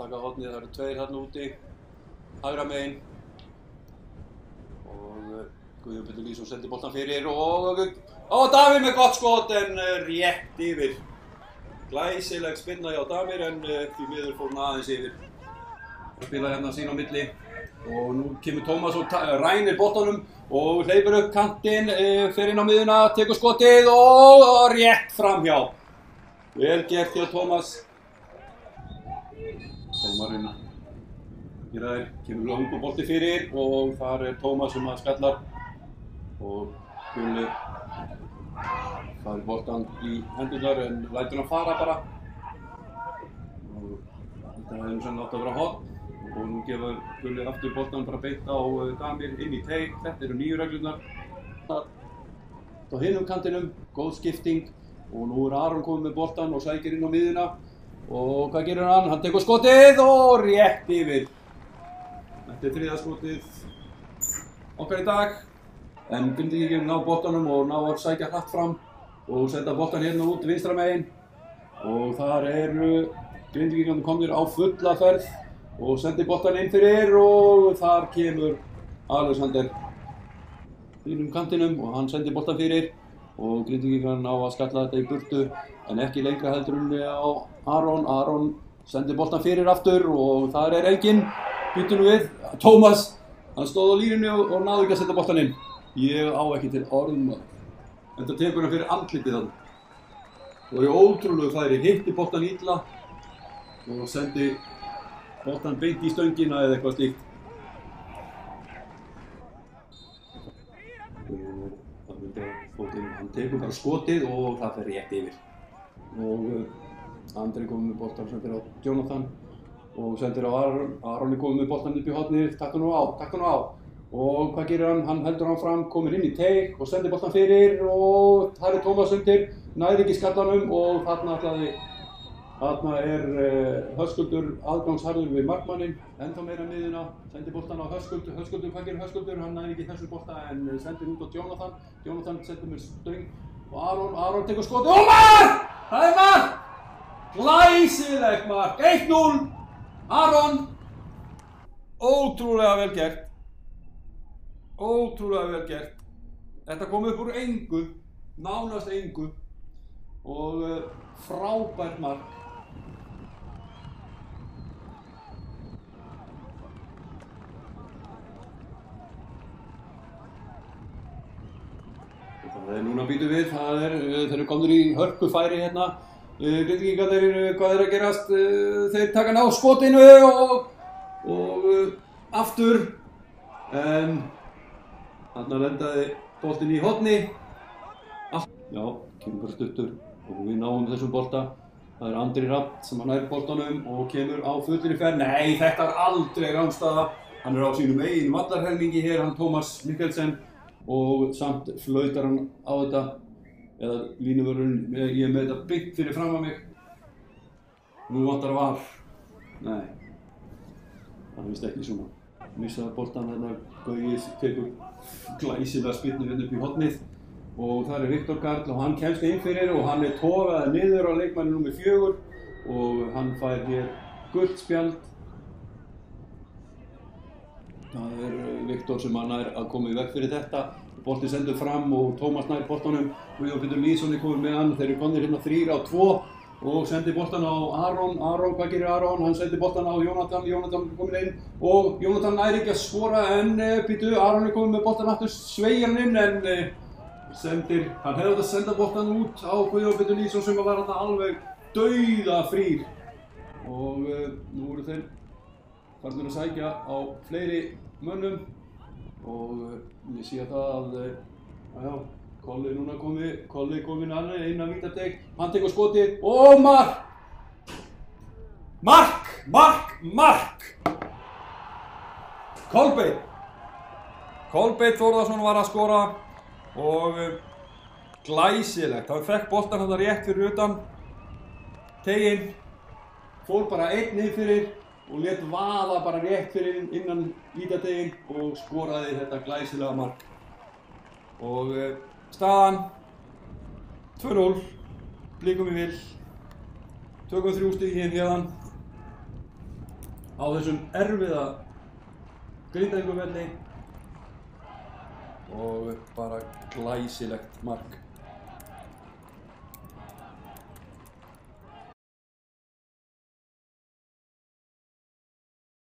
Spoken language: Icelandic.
taka hornið, það eru tveir þarna úti, hægra megin. Og Guðjón Pétur Lýðsson sendir boltan fyrir og Davíð með gott skot en rétt yfir. Glæsileg spinna hjá Davíð en því miður fór hann aðeins yfir. Spila hérna sín á milli og nú kemur Tómas og rænir boltanum og hleypur upp kantinn, fer inn á miðjuna, tekur skotið og rétt framhjá. Vel gert hjá Tómas. Tómarinn hér kemur langur bolti fyrir og þar Tómas sem að skallar og Gulli fær boltan í hendurnar en lætur hann fara bara. Og þetta hefði sennilega átt að vera horn. Og nú gefur Gulli aftur boltan bara beint á Davíð inn í teig. Þetta eru nýju reglurnar. Á hinum kantinum, góð skipting og nú Aron komið með boltan og sækir inn á miðjuna. Og hvað gerir hann? Hann tekur skotið og rétt yfir. Þetta þriðja skotið okkar í dag. En Grindvíkingar ná boltanum og ná að sækja hratt fram og senda boltan hérna út vinstra megin. Og þar eru Grindvíkingarnir komnir á fulla ferð og sendir boltan inn fyrir og þar kemur Alexander hinum kantinum og hann sendir boltan fyrir og Grindvíkingar ná að skalla þetta í burtu en ekki lengra heldur á Aron. Aron sendir boltan fyrir aftur og þar enginn, býtum við, Tómas, hann stóð á línunni og náði ekki að setja boltan inn. Ég á ekki til orðum að þetta tekur hann fyrir andlitið þarna. Það var ótrúlegu færi, hitti boltan illa og sendi boltan beint í stöngina eða eitthvað slíkt. Hann tekur bara skotið og það fer rétt yfir. Og Andri komið með boltan sem fyrir á Jonathan og sendir á Aron. Aron komið með boltan upp í hornið, takk hann á. Og hvað gerir hann? Hann heldur hann fram, komir inn í teig og sendir boltan fyrir og þar Tómas undir, næri ekki skallanum og þarna Höskuldur aðgangsharður við markmanninn, ennþá meira miðjuna, sendir boltan á Höskuldur. Höskuldur, hvað gerir Höskuldur? Hann næri ekki þessu bolta en sendir út á Jonathan. Jonathan sendir með stöng og Aron tekur skotið og mark! Það mark! Glæsilegt mark, 1-0! Aron! Ótrúlega vel gert. Ótrúlega vel gert. Þetta kom upp úr engu, nánast engu og frábært mark. Það núna býtum við, þeir eru komnir í hörkufæri hérna. Grindvíkingarnir, hvað að gerast? Þeir taka ná skotinu og aftur. En þarna lendaði boltinn í horni. Já, kemur bara stuttur og við náum þessum bolta. Það Andri Rapp sem nær boltanum og kemur á fullri ferð. Nei, þetta aldrei rangstaða. Hann á sínum eigin vallarhelmingi hér, hann Tómas Mikkelsen. Og samt flautar hann á þetta. Eða línuvörðurinn, ég með þetta beint fyrir fram að mig. Nú vantar VAR. Nei, það er vist ekki svona. Missaði boltan þarna, Gauji tekur glæsilega spyrnu hérna upp í hornið og það Viktor Karl og hann kemst inn fyrir og hann togaði niður á leikmanni númer 4 og hann fær hér gult spjald. Það Viktor sem hann að koma í veg fyrir þetta. Boltinn sendur fram og Tómas nær boltanum. Guðjón Pétur Lýðsson komið með hann. Þeir eru komnir hérna 3-2 og sendir boltan á Aron. Aron, hvað gerir Aron? Hann sendir boltan á Jonathan. Jonathan komið inn og Jonathan nær ekki að skora en Aron komið með boltan aftur, sveigir hann inn en hann hefði átt að senda boltan út á Guðjón Pétur Lýðsson sem var þarna alveg dauðafrýr. Og nú eru þeir farnir að sækja á fleiri mönnum og ég sé að Kolli núna kominn alveg inn að vítateig, hann tekur skotið og mark! Kolbeinn Þórðarson var að skora og glæsilegt. Hann fekk boltan hann rétt fyrir utan teiginn, fór bara einn niður fyrir og lét vaða bara rétt fyrir innan vítateiginn og skoraði þetta glæsilega mark. Og staðan 2-0, Blikum í vil, tökum 3 stig hérna. á þessum erfiða Grindavíkurvelli og bara glæsilegt mark